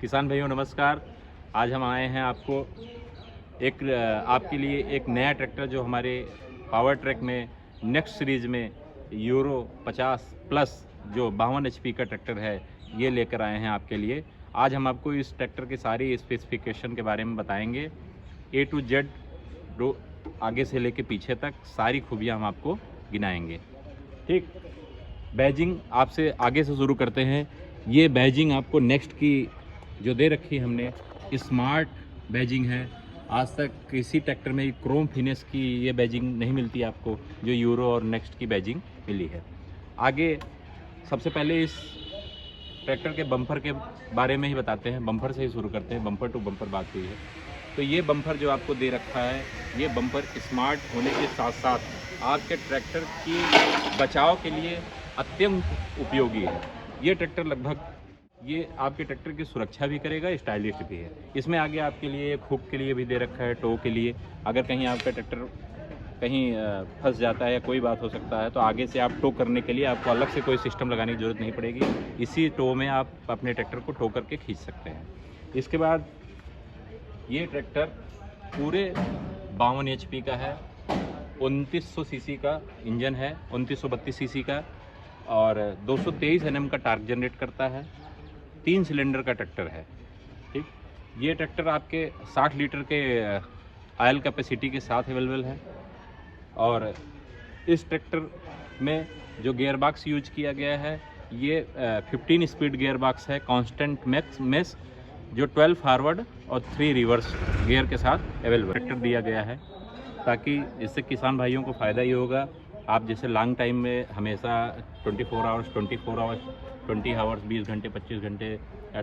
किसान भाइयों नमस्कार। आज हम आए हैं आपके लिए एक नया ट्रैक्टर जो हमारे पावर ट्रैक में नेक्स्ट सीरीज़ में यूरो 50 प्लस जो 52 HP का ट्रैक्टर है ये लेकर आए हैं आपके लिए। आज हम आपको इस ट्रैक्टर की सारी स्पेसिफिकेशन के बारे में बताएंगे। A to Z आगे से लेके पीछे तक सारी खूबियाँ हम आपको गिनाएंगे। ठीक, बैजिंग आपसे आगे से शुरू करते हैं। ये बैजिंग आपको नेक्स्ट की जो दे रखी है हमने, स्मार्ट बैजिंग है। आज तक किसी ट्रैक्टर में क्रोम फिनिश की ये बैजिंग नहीं मिलती आपको, जो यूरो और नेक्स्ट की बैजिंग मिली है। आगे सबसे पहले इस ट्रैक्टर के बम्पर के बारे में ही बताते हैं। बम्पर से ही शुरू करते हैं, बम्पर टू बम्पर बात हुई है। तो ये बम्पर जो आपको दे रखा है, ये बम्पर स्मार्ट होने के साथ साथ आपके ट्रैक्टर की बचाव के लिए अत्यंत उपयोगी है। ये ट्रैक्टर लगभग ये आपके ट्रैक्टर की सुरक्षा भी करेगा, स्टाइलिश भी है। इसमें आगे आपके लिए एक हुक के लिए भी दे रखा है, टो के लिए। अगर कहीं आपका ट्रैक्टर कहीं फंस जाता है या कोई बात हो सकता है तो आगे से आप टो करने के लिए आपको अलग से कोई सिस्टम लगाने की ज़रूरत नहीं पड़ेगी। इसी टो में आप अपने ट्रैक्टर को टो करके खींच सकते हैं। इसके बाद ये ट्रैक्टर पूरे 52 HP का है। 2900 सीसी का इंजन है, 2932 सीसी का, और 223 Nm का टार्क जनरेट करता है। 3 सिलेंडर का ट्रैक्टर है। ठीक, ये ट्रैक्टर आपके 60 लीटर के ऑयल कैपेसिटी के साथ अवेलेबल है। और इस ट्रैक्टर में जो गियर बॉक्स यूज किया गया है, ये 15 स्पीड गियर बॉक्स है, कांस्टेंट मेस, जो 12 फॉरवर्ड और 3 रिवर्स गियर के साथ अवेलेबल ट्रैक्टर दिया गया है, ताकि इससे किसान भाइयों को फ़ायदा ही होगा। आप जैसे लॉन्ग टाइम में हमेशा 24 आवर्स 20 आवर्स 20 घंटे 25 घंटे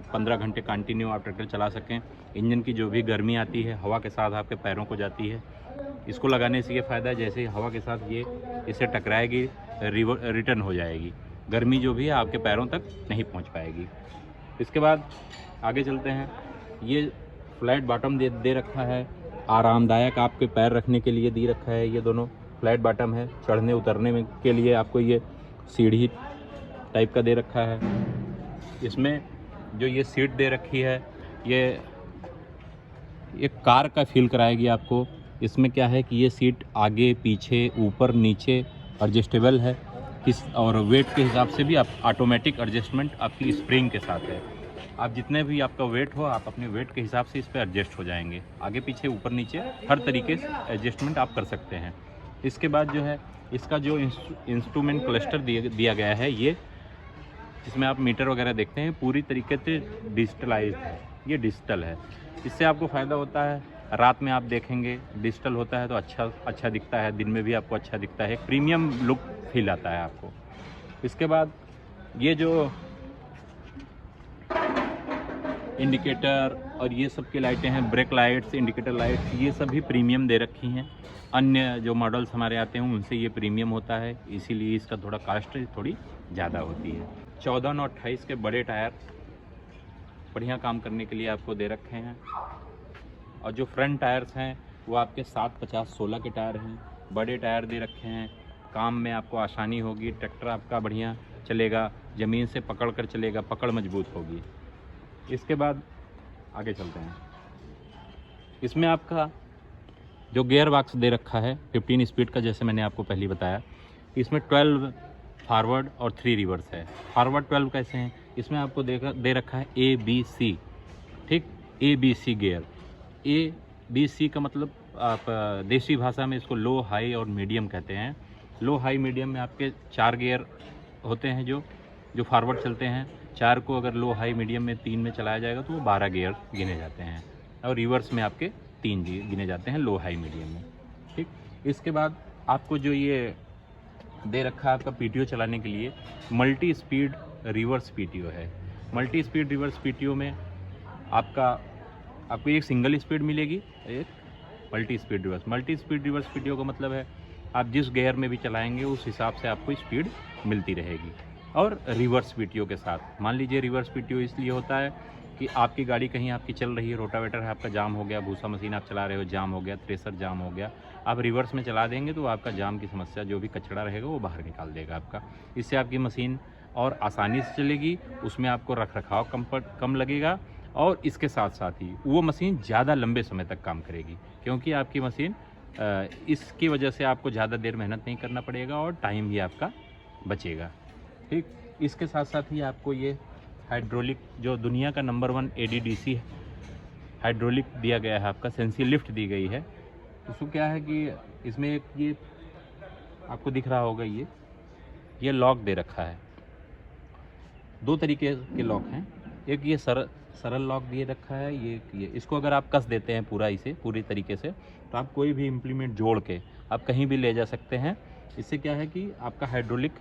15 घंटे कंटिन्यू आप ट्रैक्टर चला सकें। इंजन की जो भी गर्मी आती है हवा के साथ आपके पैरों को जाती है। इसको लगाने से ये फ़ायदा है, जैसे ही हवा के साथ ये इससे टकराएगी रिटर्न हो जाएगी, गर्मी जो भी है आपके पैरों तक नहीं पहुंच पाएगी। इसके बाद आगे चलते हैं। ये फ्लैट बॉटम दे रखा है, आरामदायक आपके पैर रखने के लिए दे रखा है। ये दोनों फ्लैट बॉटम है, चढ़ने उतरने में के लिए आपको ये सीढ़ी टाइप का दे रखा है। इसमें जो ये सीट दे रखी है, ये एक कार का फील कराएगी आपको। इसमें क्या है कि ये सीट आगे पीछे ऊपर नीचे एडजस्टेबल है, और वेट के हिसाब से भी आप ऑटोमेटिक एडजस्टमेंट आपकी स्प्रिंग के साथ है। आप जितने भी आपका वेट हो, आप अपने वेट के हिसाब से इस पर एडजस्ट हो जाएंगे। आगे पीछे ऊपर नीचे हर तरीके से एडजस्टमेंट आप कर सकते हैं। इसके बाद जो है इसका जो इंस्ट्रूमेंट क्लस्टर दिया गया है, ये जिसमें आप मीटर वगैरह देखते हैं, पूरी तरीके से डिजिटलाइज्ड है। ये डिजिटल है। इससे आपको फ़ायदा होता है, रात में आप देखेंगे डिजिटल होता है तो अच्छा दिखता है, दिन में भी आपको अच्छा दिखता है, एक प्रीमियम लुक फील आता है आपको। इसके बाद ये जो इंडिकेटर और ये सब की लाइटें हैं, ब्रेक लाइट्स, इंडिकेटर लाइट्स, ये सभी प्रीमियम दे रखी हैं। अन्य जो मॉडल्स हमारे आते हैं उनसे ये प्रीमियम होता है, इसीलिए इसका थोड़ा कास्ट थोड़ी ज़्यादा होती है। 14 और 28 के बड़े टायर बढ़िया काम करने के लिए आपको दे रखे हैं। और जो फ्रंट टायर्स हैं वो आपके 7, 50, 16 के टायर हैं। बड़े टायर दे रखे हैं, काम में आपको आसानी होगी, ट्रैक्टर आपका बढ़िया चलेगा, ज़मीन से पकड़ कर चलेगा, पकड़ मजबूत होगी। इसके बाद आगे चलते हैं। इसमें आपका जो गियर बॉक्स दे रखा है 15 स्पीड का, जैसे मैंने आपको पहले बताया, इसमें 12 फॉरवर्ड और 3 रिवर्स है। फॉरवर्ड 12 कैसे हैं, इसमें आपको दे रखा है ABC। ठीक, ABC गियर। ABC का मतलब आप देसी भाषा में इसको लो, हाई और मीडियम कहते हैं। लो, हाई, मीडियम में आपके 4 गियर होते हैं जो फॉरवर्ड चलते हैं। 4 को अगर लो, हाई, मीडियम में 3 में चलाया जाएगा तो वो 12 गियर गिने जाते हैं, और रिवर्स में आपके 3 गिने जाते हैं, लो, हाई, मीडियम में। ठीक, इसके बाद आपको जो ये दे रखा है आपका PTO चलाने के लिए, मल्टी स्पीड रिवर्स PTO है। मल्टी स्पीड रिवर्स PTO में आपको एक सिंगल स्पीड मिलेगी, एक मल्टी स्पीड रिवर्स PTO का मतलब है आप जिस गियर में भी चलाएंगे उस हिसाब से आपको स्पीड मिलती रहेगी। और रिवर्स PTO के साथ, मान लीजिए रिवर्स PTO इसलिए होता है कि आपकी गाड़ी कहीं आपकी चल रही है, रोटावेटर है आपका जाम हो गया, भूसा मशीन आप चला रहे हो जाम हो गया, थ्रेसर जाम हो गया, आप रिवर्स में चला देंगे तो आपका जाम की समस्या, जो भी कचरा रहेगा वो बाहर निकाल देगा आपका। इससे आपकी मशीन और आसानी से चलेगी, उसमें आपको रख रखाव कम लगेगा, और इसके साथ साथ ही वो मशीन ज़्यादा लंबे समय तक काम करेगी, क्योंकि आपकी मशीन इसकी वजह से आपको ज़्यादा देर मेहनत नहीं करना पड़ेगा और टाइम भी आपका बचेगा। ठीक, इसके साथ साथ ही आपको ये हाइड्रोलिक जो दुनिया का नंबर 1 ADDC हाइड्रोलिक दिया गया है, आपका सेंसी लिफ्ट दी गई है। उसको क्या है कि इसमें एक ये आपको दिख रहा होगा, ये लॉक दे रखा है। 2 तरीके के लॉक हैं, एक ये सरल लॉक दिए रखा है, ये इसको अगर आप कस देते हैं पूरी तरीके से, तो आप कोई भी इम्प्लीमेंट जोड़ के आप कहीं भी ले जा सकते हैं। इससे क्या है कि आपका हाइड्रोलिक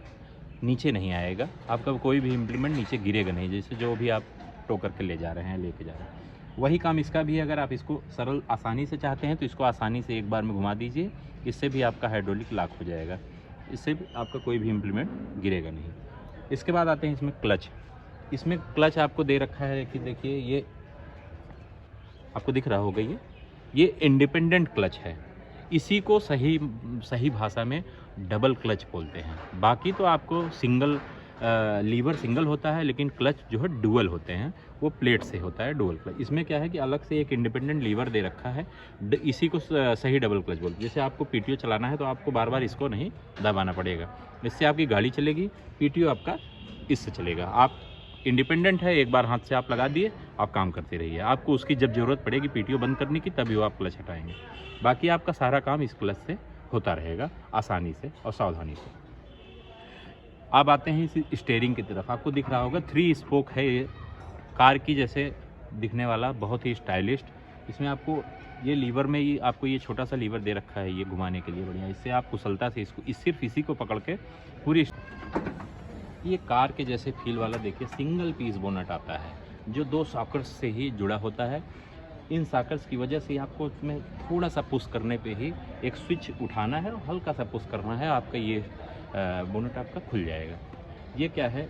नीचे नहीं आएगा, आपका कोई भी इम्प्लीमेंट नीचे गिरेगा नहीं, जैसे जो भी आप टो करके ले जा रहे हैं, लेके जा रहे हैं। वही काम इसका भी है। अगर आप इसको सरल आसानी से चाहते हैं तो इसको आसानी से एक बार में घुमा दीजिए, इससे भी आपका हाइड्रोलिक लॉक हो जाएगा, इससे भी आपका कोई भी इम्प्लीमेंट गिरेगा नहीं। इसके बाद आते हैं इसमें क्लच। इसमें क्लच आपको दे रखा है कि देखिए, ये आपको दिख रहा होगा, ये इंडिपेंडेंट क्लच है। इसी को सही भाषा में डबल क्लच बोलते हैं। बाकी तो आपको लीवर सिंगल होता है, लेकिन क्लच जो है डुअल होते हैं, वो प्लेट से होता है डुअल क्लच। इसमें क्या है कि अलग से एक इंडिपेंडेंट लीवर दे रखा है, इसी को सही डबल क्लच बोलते हैं। जैसे आपको PTO चलाना है तो आपको बार बार इसको नहीं दबाना पड़ेगा, इससे आपकी गाड़ी चलेगी। PTO आपका इससे चलेगा। आप इंडिपेंडेंट है, एक बार हाथ से आप लगा दिए, आप काम करते रहिए। आपको उसकी जब ज़रूरत पड़ेगी PTO बंद करने की, तभी वो आप क्लच हटाएंगे। बाकी आपका सारा काम इस क्लच से होता रहेगा, आसानी से और सावधानी से। अब आते हैं इस स्टीयरिंग की तरफ। आपको दिख रहा होगा 3 स्पोक है, ये कार की जैसे दिखने वाला, बहुत ही स्टाइलिस्ट। इसमें आपको ये लीवर में ही आपको ये छोटा सा लीवर दे रखा है, ये घुमाने के लिए बढ़िया। इससे आप कुशलता से सिर्फ इसी को पकड़ के पूरी, ये कार के जैसे फील वाला देखिए, सिंगल पीस बोनट आता है, जो 2 सॉकेट्स से ही जुड़ा होता है। इन सॉकेट्स की वजह से आपको उसमें थोड़ा सा पुश करने पे ही एक स्विच उठाना है और हल्का सा पुश करना है, आपका ये बोनट आपका खुल जाएगा। ये क्या है,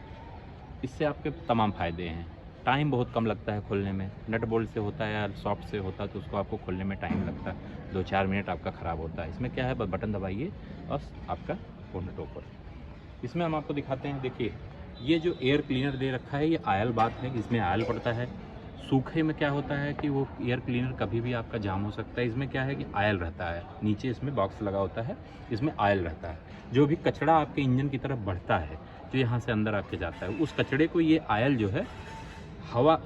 इससे आपके तमाम फ़ायदे हैं। टाइम बहुत कम लगता है खोलने में, नट बोल्ट से होता है या सॉफ्ट से होता है तो उसको आपको खोलने में टाइम लगता है, 2-4 मिनट आपका ख़राब होता है। इसमें क्या है, बटन दबाइए और आपका बोनट ऊपर। इसमें हम आपको दिखाते हैं, देखिए ये जो एयर क्लीनर दे रखा है, ये आयल बात है, इसमें आयल पड़ता है। सूखे में क्या होता है कि वो एयर क्लीनर कभी भी आपका जाम हो सकता है। इसमें क्या है कि आयल रहता है, नीचे इसमें बॉक्स लगा होता है, इसमें आयल रहता है। जो भी कचरा आपके इंजन की तरफ बढ़ता है, जो यहाँ से अंदर आके जाता है, उस कचड़े को ये आयल जो है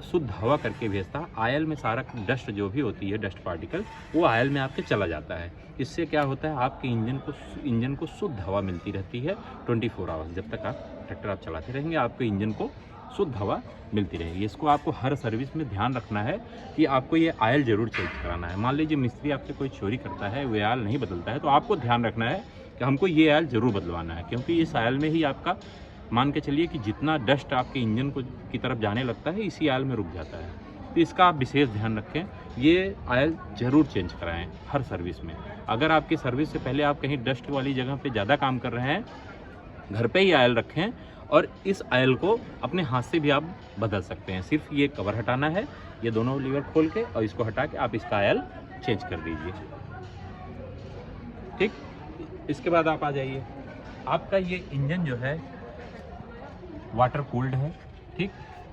शुद्ध हवा करके भेजता है। आयल में सारा डस्ट जो भी होती है, डस्ट पार्टिकल, वो आयल में आपके चला जाता है। इससे क्या होता है, आपके इंजन को शुद्ध हवा मिलती रहती है 24 आवर्स। जब तक आप ट्रैक्टर चलाते रहेंगे, आपके इंजन को शुद्ध हवा मिलती रहेगी। इसको आपको हर सर्विस में ध्यान रखना है कि आपको ये आयल ज़रूर चेंज कराना है। मान लीजिए मिस्त्री आपसे कोई चोरी करता है, वो आयल नहीं बदलता है, तो आपको ध्यान रखना है कि हमको ये आयल ज़रूर बदलवाना है, क्योंकि इस आयल में ही आपका, मान के चलिए कि जितना डस्ट आपके इंजन की तरफ जाने लगता है, इसी आयल में रुक जाता है। तो इसका आप विशेष ध्यान रखें, ये आयल ज़रूर चेंज कराएं हर सर्विस में। अगर आपकी सर्विस से पहले आप कहीं डस्ट वाली जगह पे ज़्यादा काम कर रहे हैं, घर पे ही आयल रखें और इस आयल को अपने हाथ से भी आप बदल सकते हैं। सिर्फ ये कवर हटाना है, ये दोनों लीवर खोल के और इसको हटा के आप इसका आयल चेंज कर दीजिए। ठीक, इसके बाद आप आ जाइए, आपका ये इंजन जो है वाटर कूल्ड है। ठीक,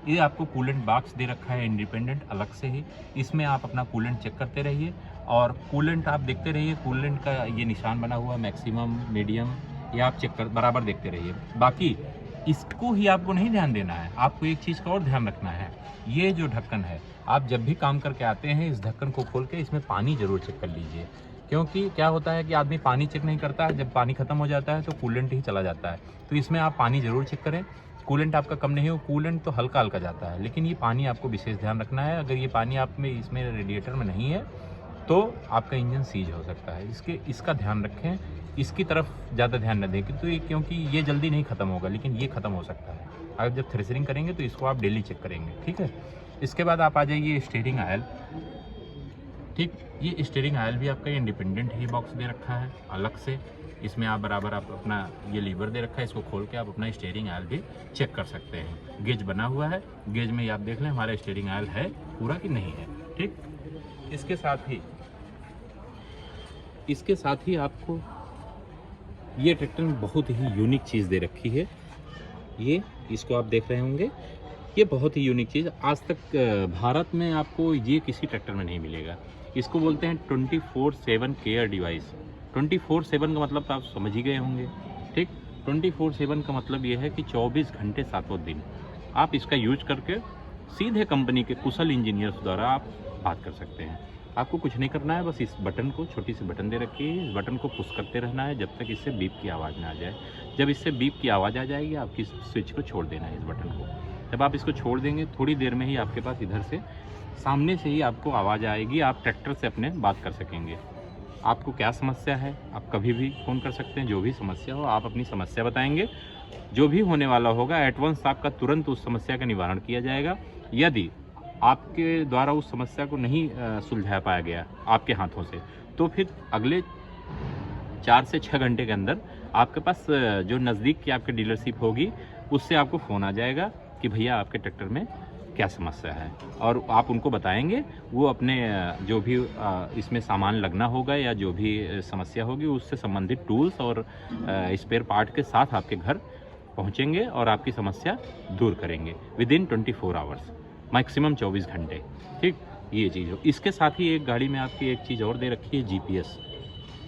ये आपको कूलेंट बॉक्स दे रखा है इंडिपेंडेंट अलग से ही। इसमें आप अपना कूलेंट चेक करते रहिए और कूलेंट आप देखते रहिए। कूलेंट का ये निशान बना हुआ है, मैक्सिमम, मीडियम, ये आप बराबर देखते रहिए। बाकी इसको ही आपको नहीं ध्यान देना है, आपको एक चीज़ का और ध्यान रखना है। ये जो ढक्कन है, आप जब भी काम करके आते हैं, इस ढक्कन को खोल के इसमें पानी ज़रूर चेक कर लीजिए। क्योंकि क्या होता है कि आदमी पानी चेक नहीं करता है, जब पानी ख़त्म हो जाता है तो कूलेंट ही चला जाता है। तो इसमें आप पानी ज़रूर चेक करें। कूलेंट आपका कम नहीं हो, कूलेंट तो हल्का हल्का जाता है, लेकिन ये पानी आपको विशेष ध्यान रखना है। अगर ये पानी आप में इसमें रेडिएटर में नहीं है तो आपका इंजन सीज हो सकता है। इसका ध्यान रखें, इसकी तरफ ज़्यादा ध्यान न दें क्योंकि ये जल्दी नहीं ख़त्म होगा, लेकिन ये ख़त्म हो सकता है। आप जब थ्रेशरिंग करेंगे तो इसको आप डेली चेक करेंगे। ठीक है, इसके बाद आप आ जाइए स्टीयरिंग आयल। ठीक, ये स्टीयरिंग आयल भी आपका इंडिपेंडेंट ही बॉक्स दे रखा है अलग से। इसमें आप बराबर आप अपना ये लीवर दे रखा है, इसको खोल के आप अपना स्टीयरिंग आयल भी चेक कर सकते हैं। गेज बना हुआ है, गेज में आप देख लें हमारा स्टीयरिंग आयल है पूरा कि नहीं है। ठीक, इसके साथ ही आपको ये ट्रैक्टर में बहुत ही यूनिक चीज़ दे रखी है। ये इसको आप देख रहे होंगे, ये बहुत ही यूनिक चीज़, आज तक भारत में आपको ये किसी ट्रैक्टर में नहीं मिलेगा। इसको बोलते हैं 24/7 केयर डिवाइस। 24/7 का मतलब तो आप समझ ही गए होंगे, ठीक। 24/7 का मतलब ये है कि 24 घंटे सातों दिन आप इसका यूज करके सीधे कंपनी के कुशल इंजीनियर्स द्वारा आप बात कर सकते हैं। आपको कुछ नहीं करना है, बस इस बटन को, छोटी सी बटन दे रखी है, इस बटन को पुश करते रहना है जब तक इससे बीप की आवाज़ ना आ जाए। जब इससे बीप की आवाज़ आ जाएगी, आपकी स्विच को छोड़ देना है, इस बटन को। जब आप इसको छोड़ देंगे, थोड़ी देर में ही आपके पास इधर से सामने से ही आपको आवाज़ आएगी, आप ट्रैक्टर से अपने बात कर सकेंगे। आपको क्या समस्या है, आप कभी भी फ़ोन कर सकते हैं, जो भी समस्या हो आप अपनी समस्या बताएंगे, जो भी होने वाला होगा एट वंस आपका तुरंत उस समस्या का निवारण किया जाएगा। यदि आपके द्वारा उस समस्या को नहीं सुलझा पाया गया आपके हाथों से, तो फिर अगले 4 से 6 घंटे के अंदर आपके पास जो नज़दीक की आपकी डीलरशिप होगी, उससे आपको फ़ोन आ जाएगा कि भैया आपके ट्रैक्टर में क्या समस्या है, और आप उनको बताएंगे। वो अपने जो भी इसमें सामान लगना होगा या जो भी समस्या होगी, उससे संबंधित टूल्स और स्पेयर पार्ट के साथ आपके घर पहुंचेंगे और आपकी समस्या दूर करेंगे विदिन 24 आवर्स, मैक्सिमम 24 घंटे, ठीक। ये चीज़ हो। इसके साथ ही एक गाड़ी में आपकी एक चीज़ और दे रखी है, जीपीएस।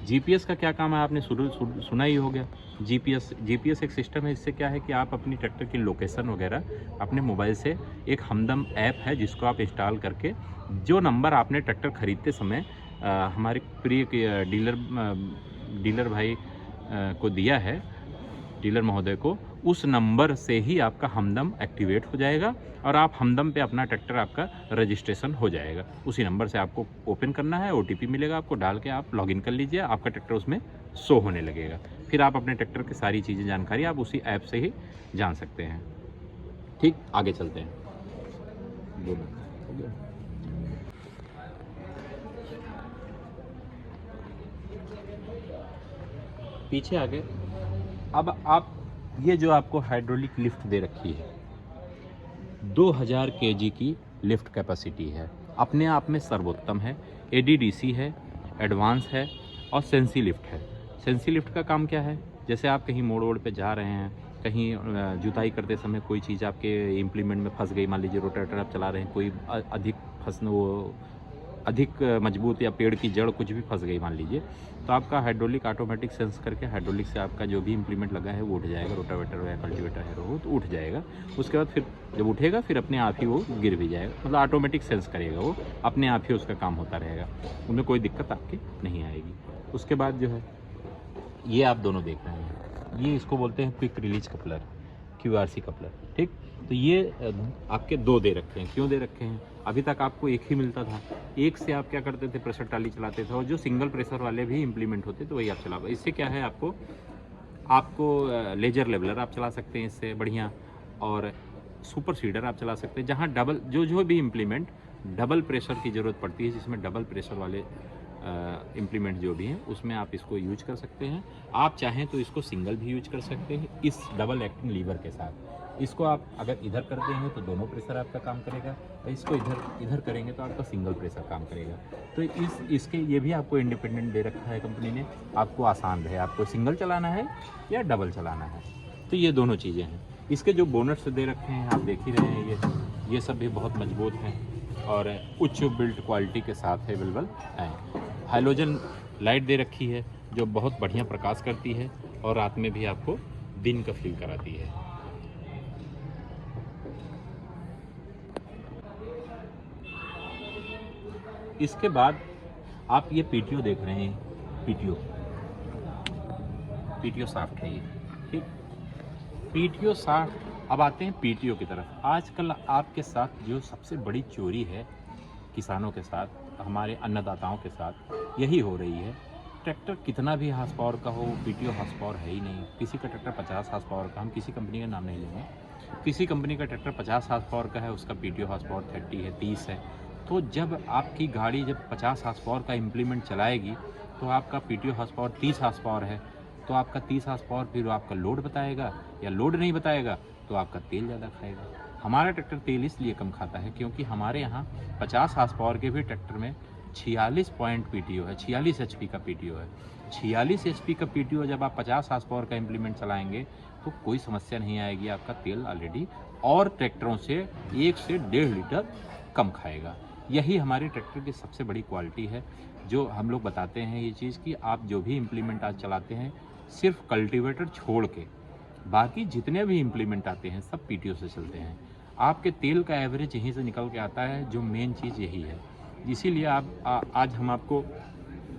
जीपीएस का क्या काम है, आपने सुना ही हो गया। जीपीएस एक सिस्टम है, इससे क्या है कि आप अपनी ट्रैक्टर की लोकेशन वगैरह अपने मोबाइल से, एक हमदम ऐप है जिसको आप इंस्टॉल करके, जो नंबर आपने ट्रैक्टर खरीदते समय हमारे प्रिय डीलर भाई को दिया है, डीलर महोदय को, उस नंबर से ही आपका हमदम एक्टिवेट हो जाएगा और आप हमदम पे अपना ट्रैक्टर, आपका रजिस्ट्रेशन हो जाएगा। उसी नंबर से आपको ओपन करना है, ओटीपी मिलेगा आपको, डाल के आप लॉगिन कर लीजिए, आपका ट्रैक्टर उसमें शो होने लगेगा। फिर आप अपने ट्रैक्टर की सारी चीज़ें, जानकारी आप उसी ऐप से ही जान सकते हैं, ठीक। आगे चलते हैं। पीछे आगे, अब आप ये जो आपको हाइड्रोलिक लिफ्ट दे रखी है, 2000 केजी की लिफ्ट कैपेसिटी है, अपने आप में सर्वोत्तम है। एडीडीसी है, एडवांस है और सेंसी लिफ्ट है। सेंसी लिफ्ट का काम क्या है, जैसे आप कहीं मोड़ पे जा रहे हैं, कहीं जुताई करते समय कोई चीज़ आपके इम्प्लीमेंट में फंस गई, मान लीजिए रोटावेटर आप चला रहे हैं, कोई अधिक मजबूत या पेड़ की जड़ कुछ भी फंस गई मान लीजिए, तो आपका हाइड्रोलिक ऑटोमेटिक सेंस करके हाइड्रोलिक से आपका जो भी इम्प्लीमेंट लगा है वो उठ जाएगा, रोटावेटर हो या कल्टीवेटर है वो तो उठ जाएगा। उसके बाद फिर जब उठेगा फिर अपने आप ही वो गिर भी जाएगा, मतलब ऑटोमेटिक सेंस करेगा, वो अपने आप ही उसका काम होता रहेगा, उनमें कोई दिक्कत आपकी नहीं आएगी। उसके बाद जो है ये आप दोनों देख रहे हैं, ये इसको बोलते हैं quick release coupler, QRC coupler, ठीक। तो ये आपके 2 दे रखे हैं। क्यों दे रखे हैं, अभी तक आपको एक ही मिलता था, एक से आप क्या करते थे, प्रेशर टाली चलाते थे, और जो सिंगल प्रेशर वाले भी इम्प्लीमेंट होते तो वही आप चला। इससे क्या है, आपको लेजर लेवलर आप चला सकते हैं इससे बढ़िया, और सुपर सीडर आप चला सकते हैं, जहाँ डबल जो भी इम्प्लीमेंट डबल प्रेशर की ज़रूरत पड़ती है, जिसमें डबल प्रेशर वाले इम्प्लीमेंट जो भी हैं, उसमें आप इसको यूज कर सकते हैं। आप चाहें तो इसको सिंगल भी यूज कर सकते हैं इस डबल एक्टिंग लीवर के साथ। इसको आप अगर इधर कर देंगे तो दोनों प्रेशर आपका काम करेगा, और इसको इधर करेंगे तो आपका सिंगल प्रेशर काम करेगा। तो इसके ये भी आपको इंडिपेंडेंट दे रखा है कंपनी ने, आपको आसान रहे, आपको सिंगल चलाना है या डबल चलाना है, तो ये दोनों चीज़ें हैं। इसके जो बोनट्स दे रखे हैं आप देख ही रहे हैं, ये सब भी बहुत मजबूत हैं और उच्च बिल्ड क्वालिटी के साथ अवेलेबल हैं। हाइलोजन लाइट दे रखी है जो बहुत बढ़िया प्रकाश करती है और रात में भी आपको दिन का फील कराती है। इसके बाद आप ये पीटीओ देख रहे हैं, पीटीओ साफ्ट है ये, ठीक। PTO shaft. अब आते हैं पीटीओ की तरफ। आजकल आपके साथ जो सबसे बड़ी चोरी है किसानों के साथ, हमारे अन्नदाताओं के साथ, यही हो रही है। ट्रैक्टर कितना भी हार्स पावर का हो, पीटीओ हार्स पावर है ही नहीं। किसी का ट्रैक्टर 50 हार्स पावर का, हम किसी कंपनी का नाम नहीं लेंगे, किसी कंपनी का ट्रैक्टर 50 हार्स पावर का है, उसका पीटीओ हार्स पावर 30 है, 30 है। तो जब आपकी गाड़ी जब 50 हार्स पावर का इम्प्लीमेंट चलाएगी तो आपका PTO horse power 30 horse power है, तो आपका 30 हार्स पावर फिर आपका लोड बताएगा, या लोड नहीं बताएगा तो आपका तेल ज़्यादा खाएगा। हमारा ट्रैक्टर तेल इसलिए कम खाता है क्योंकि हमारे यहाँ 50 हार्स पावर के भी ट्रैक्टर में 46 पॉइंट पीटीओ है, 46 एचपी का पीटीओ है। 46 एचपी का पीटीओ जब आप 50 हार्स पावर का इम्प्लीमेंट चलाएंगे तो कोई समस्या नहीं आएगी, आपका तेल ऑलरेडी और ट्रैक्टरों से 1 से 1.5 लीटर कम खाएगा। यही हमारे ट्रैक्टर की सबसे बड़ी क्वालिटी है, जो हम लोग बताते हैं ये चीज़ कि आप जो भी इम्प्लीमेंट आज चलाते हैं, सिर्फ कल्टीवेटर छोड़ के बाकी जितने भी इम्प्लीमेंट आते हैं सब पीटीओ से चलते हैं। आपके तेल का एवरेज यहीं से निकल के आता है, जो मेन चीज़ यही है। इसीलिए आज हम आपको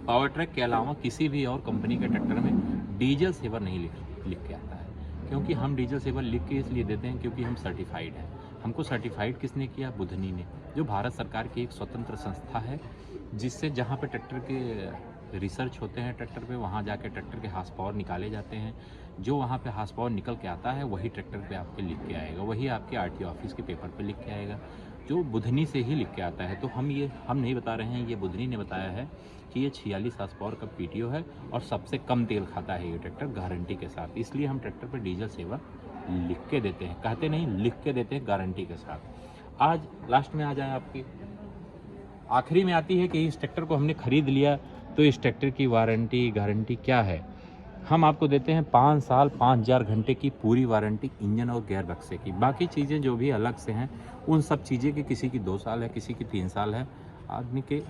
पावर ट्रैक के अलावा किसी भी और कंपनी के ट्रैक्टर में डीजल सेवर नहीं लिख के आता है, क्योंकि हम डीजल सेवर लिख के इसलिए देते हैं क्योंकि हम सर्टिफाइड हैं। हमको सर्टिफाइड किसने किया? बुधनी ने, जो भारत सरकार की एक स्वतंत्र संस्था है, जिससे जहाँ पे ट्रैक्टर के रिसर्च होते हैं ट्रैक्टर पे, वहाँ जाके ट्रैक्टर के हार्स पावर निकाले जाते हैं। जो वहाँ पे हार्स पावर निकल के आता है वही ट्रैक्टर पे आपके लिख के आएगा, वही आपके आरटीओ ऑफिस के पेपर पे लिख के आएगा, जो बुधनी से ही लिख के आता है। तो हम नहीं बता रहे हैं, ये बुधनी ने बताया है कि ये 46 हार्स पावर का पीटीओ है और सबसे कम तेल खाता है ये ट्रैक्टर गारंटी के साथ। इसलिए हम ट्रैक्टर पर डीजल सेवर लिख के देते हैं, कहते नहीं, लिख के देते हैं गारंटी के साथ। आज लास्ट में आ जाए, आपकी आखिरी में आती है कि इस ट्रैक्टर को हमने ख़रीद लिया तो इस ट्रैक्टर की वारंटी गारंटी क्या है। हम आपको देते हैं 5 साल 5000 घंटे की पूरी वारंटी इंजन और गियर बक्से की। बाकी चीज़ें जो भी अलग से हैं उन सब चीज़ें की किसी की 2 साल है, किसी की 3 साल है, आदमी के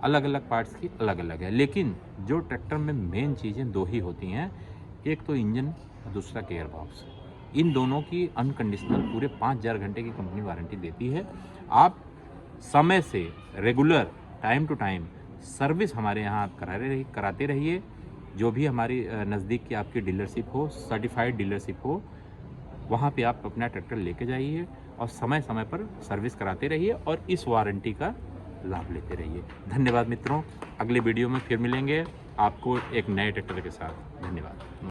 अलग अलग पार्ट्स की अलग अलग है। लेकिन जो ट्रैक्टर में मेन चीज़ें 2 ही होती हैं, एक तो इंजन और दूसरा गियर बॉक्स। इन दोनों की अनकंडीशनल पूरे 5000 घंटे की कंपनी वारंटी देती है। आप समय से regular time to time service हमारे यहाँ आप कराते रहिए। जो भी हमारी नज़दीक की आपकी डीलरशिप हो, सर्टिफाइड डीलरशिप हो, वहाँ पे आप अपना ट्रैक्टर लेके जाइए और समय समय पर सर्विस कराते रहिए और इस वारंटी का लाभ लेते रहिए। धन्यवाद मित्रों, अगले वीडियो में फिर मिलेंगे आपको एक नए ट्रैक्टर के साथ। धन्यवाद।